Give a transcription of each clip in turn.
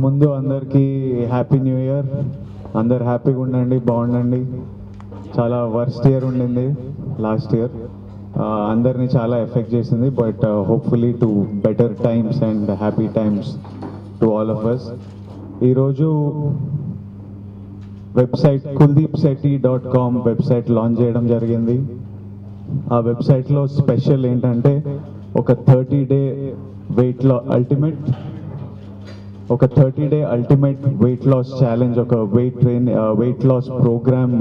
ముందు అందరికీ happy new year. అందరు హ్యాపీగా ఉండండి, బాగుండండి. చాలా వర్స్ట్ ఇయర్ ఉండింది లాస్ట్ ఇయర్, అందరినీ చాలా ఎఫెక్ట్ చేసింది. But hopefully to better times and happy times to all of us. ఈరోజు వెబ్సైట్ kuldeepsetti.com వెబ్సైట్ లాంచ్ చేయడం జరిగింది. ఆ వెబ్సైట్లో స్పెషల్ ఏంటంటే ఒక 30-day ultimate weight loss challenge, ఒక వెయిట్ లాస్ ప్రోగ్రామ్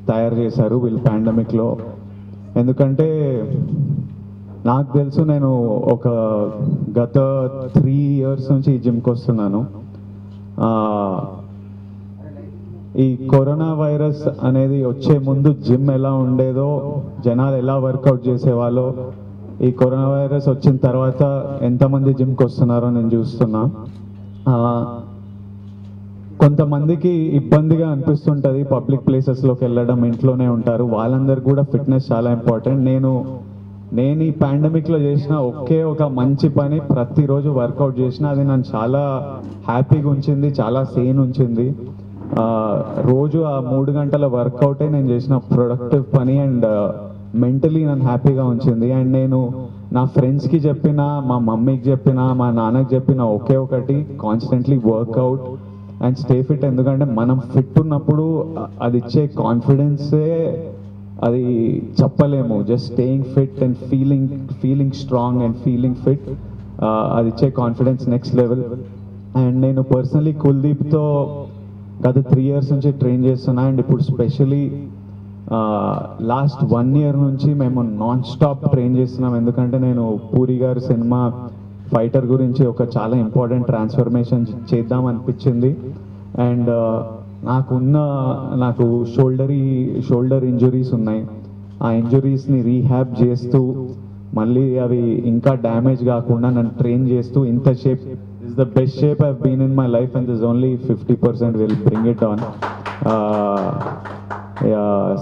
తయారు చేశారు వీళ్ళు పాండమిక్లో. ఎందుకంటే నాకు తెలుసు, నేను ఒక గత 3 years నుంచి ఈ జిమ్కి వస్తున్నాను. ఈ కరోనా వైరస్ అనేది వచ్చే ముందు జిమ్ ఎలా ఉండేదో, జనాలు ఎలా వర్కౌట్ చేసేవాళ్ళో, ఈ కరోనా వైరస్ వచ్చిన తర్వాత ఎంతమంది జిమ్కి వస్తున్నారో నేను చూస్తున్నా. కొంతమందికి ఇబ్బందిగా అనిపిస్తుంటుంది పబ్లిక్ ప్లేసెస్లోకి వెళ్ళడం, ఇంట్లోనే ఉంటారు. వాళ్ళందరికీ కూడా ఫిట్నెస్ చాలా ఇంపార్టెంట్. నేను ఈ పాండమిక్లో చేసిన ఒక మంచి పని, ప్రతిరోజు వర్కౌట్ చేసిన, అది నన్ను చాలా హ్యాపీగా ఉంచింది, చాలా సేన్ ఉంచింది. రోజు ఆ 3 గంటల వర్కౌటే నేను చేసిన ప్రొడక్టివ్ పని అండ్ మెంటలీ నన్ను హ్యాపీగా ఉంచింది. అండ్ నేను నా ఫ్రెండ్స్కి చెప్పిన, మా మమ్మీకి చెప్పిన, మా నాన్నకి చెప్పిన ఒకటి, constantly work out and stay fit. ఎందుకంటే మనం ఫిట్ ఉన్నప్పుడు అది ఇచ్చే కాన్ఫిడెన్సే అది చెప్పలేము. Just staying fit and feeling strong and feeling fit, అది ఇచ్చే కాన్ఫిడెన్స్ నెక్స్ట్ లెవెల్. అండ్ నేను పర్సనలీ కుల్దీప్తో గత 3 years నుంచి ట్రైన్ చేస్తున్నా. అండ్ ఇప్పుడు స్పెషలీ లాస్ట్ 1 year నుంచి మేము నాన్ స్టాప్ ట్రైన్ చేస్తున్నాం. ఎందుకంటే నేను పూరి గారి సినిమా ఫైటర్ గురించి ఒక చాలా ఇంపార్టెంట్ ట్రాన్స్ఫర్మేషన్ చేద్దాం అనిపించింది. అండ్ నాకు షోల్డర్ ఇంజురీస్ ఉన్నాయి. ఆ ఇంజురీస్ని రీహ్యాబ్ చేస్తూ, మళ్ళీ అవి ఇంకా డ్యామేజ్ కాకుండా నన్ను ట్రైన్ చేస్తూ ఇంత This is the best shape I've been in my life, and there's only 50% will bring it on.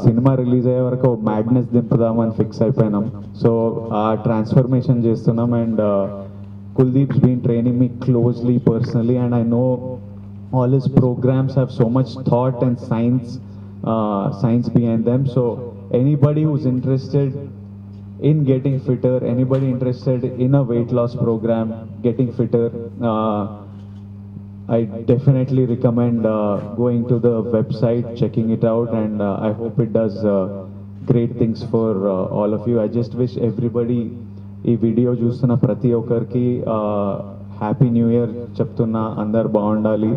Cinema release అయ్యే వరకు మ్యాడ్నెస్ దింపుదామని ఫిక్స్ అయిపోయినాం. సో ఆ ట్రాన్స్ఫర్మేషన్ చేస్తున్నాం. And Kuldeep's been training me closely personally, and I know all his programs have so much thought and science behind them. So anybody who's interested in getting fitter, anybody interested in a weight loss program, getting fitter, I definitely recommend going to the website, checking it out, and I hope it does great things for all of you. I just wish everybody ఈ video చూస్తున్న ప్రతి ఒక్కరికి happy new year చెప్తున్నా. అందరు బాగుండాలి,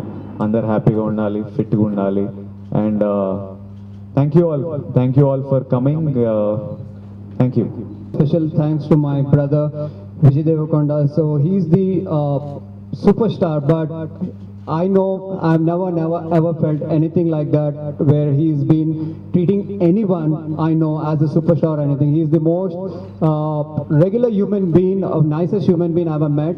అందరు హ్యాపీగా ఉండాలి, ఫిట్గా ఉండాలి. And thank you all for coming. Thank you. Special thanks to my brother Vijay Deverakonda. So he's the superstar, but I know I've never ever felt anything like that where he's been treating anyone I know as a superstar or anything. He's the most regular human being, nicest human being I've ever met.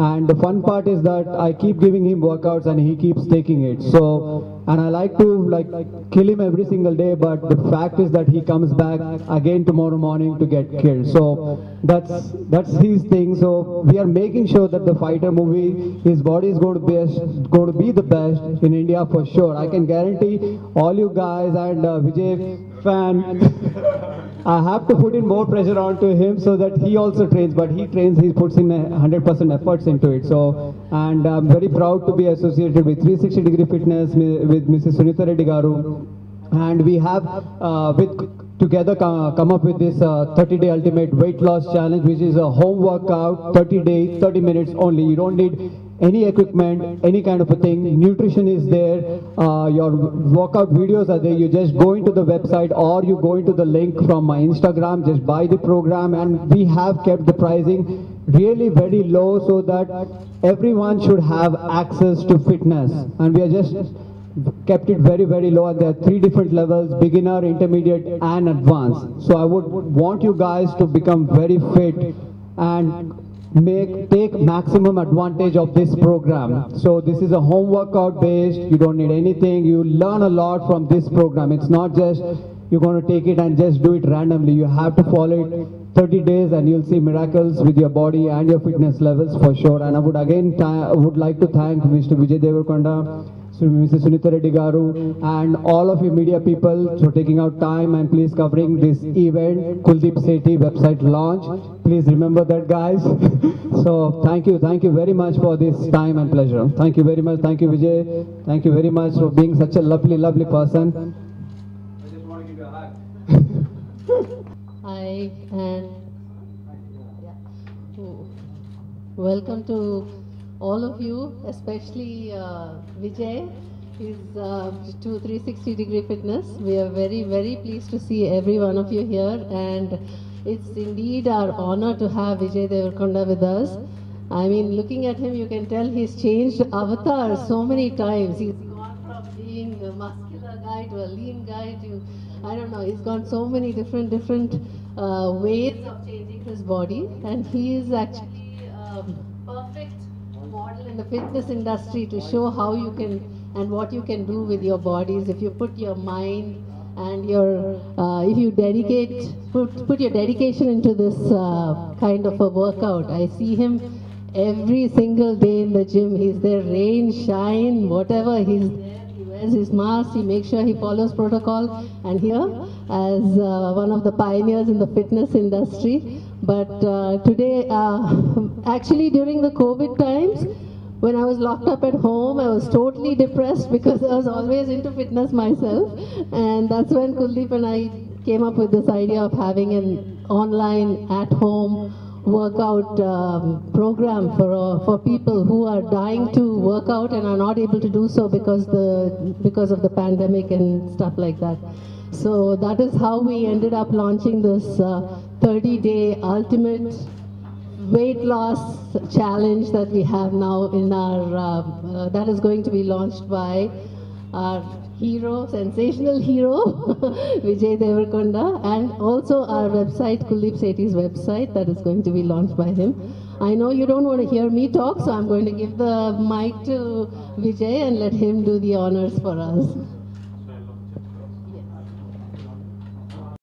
And the fun part is that I keep giving him workouts and he keeps taking it. So, and I like to kill him every single day, but the fact is that he comes back again tomorrow morning to get killed. So that's his thing. So we are making sure that the fighter movie, his body is going to be the best in India for sure. I can guarantee all you guys and Vijay fan. I have to put in more pressure onto him so that he also trains, but he trains, he puts in 100% efforts into it. So, and I'm very proud to be associated with 360-degree fitness with Mrs. Sunita Reddy Garu, and we have together come up with this 30-day ultimate weight loss challenge, which is a home workout, 30 days, 30 minutes only. You don't need any equipment, any kind of a thing. Nutrition is there, your workout videos are there. You just go into the website or you go into the link from my Instagram, just buy the program. And we have kept the pricing really very low so that everyone should have access to fitness, and we are just kept it very, very low, and there are 3 different levels: beginner, intermediate and advanced. So I would want you guys to become very fit and take maximum advantage of this program. So this is a home workout based. You don't need anything. You learn a lot from this program. It's not just you're going to take it and just do it randomly. You have to follow it 30 days and you'll see miracles with your body and your fitness levels for sure. And I would again would like to thank Mr. Vijay Deverakonda, Mrs. Sunita Reddy Garu, and all of you media people for taking out time and please covering this event, Kuldeep Sethi website launch. Please remember that, guys. So thank you very much for this time and pleasure. Thank you very much. Thank you, Vijay. Thank you very much for being such a lovely person. I just want to give you a hug. Hi, and welcome to all of you, especially Vijay. He's to 360-degree fitness. We are very, very pleased to see every one of you here, and it's indeed our honor to have Vijay Deverakonda with us. I mean, looking at him, you can tell he's changed avatar so many times. He's gone from being a muscular guy to a lean guy to, I don't know, he's gone so many different ways of changing his body, and he is actually perfect model in the fitness industry to show how you can and what you can do with your bodies if you put your mind and your if you put your dedication into this kind of a workout. I see him every single day in the gym. He's there, rain, shine, whatever, he's there. He wears his mask, he makes sure he follows protocol, and here as one of the pioneers in the fitness industry. But today, actually during the COVID times, when I was locked up at home, I was totally depressed because I was always into fitness myself. And that's when Kuldeep and I came up with this idea of having an online at-home workout program for people who are dying to work out and are not able to do so because of the pandemic and stuff like that. So that is how we ended up launching this 30-day ultimate weight loss challenge that we have now in our, that is going to be launched by our hero, sensational hero, Vijay Deverakonda, and also our website, Kuldeep Sethi's website, that is going to be launched by him. I know you don't want to hear me talk, so I'm going to give the mic to Vijay and let him do the honors for us.